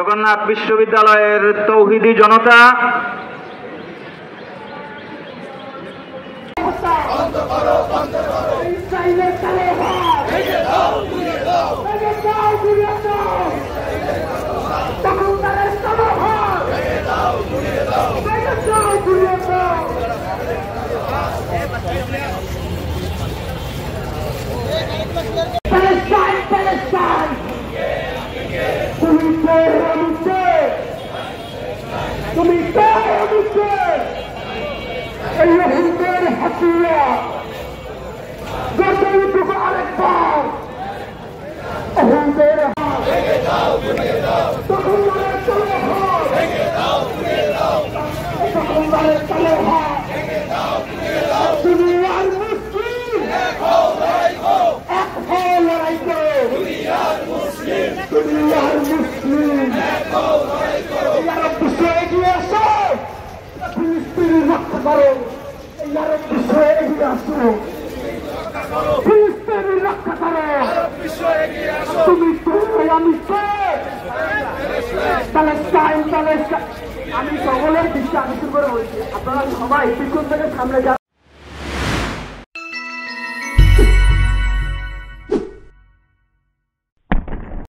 জগন্নাথ বিশ্ববিদ্যালয়ের তৌহিদি জনতা তুমি এই রোহিঙ্গার হাতিয়া গতটুকু আরেকবার অহিংসের দুনিয়ার মুসলিম এক লড়াই করো দুনিয়ার মুসলিম এগিয়ে আসো ফিলিস্তিনি রক্ষা করো আরব বিশ্ব এগিয়ে আসো ফিলিস্তিনি রক্ষা করো তুমি আমি প্যালেস্টাইন আমি সকলের দৃষ্টি আকর্ষণ করে বলছি আপনারা সবাই পিছন থেকে সামনে যান।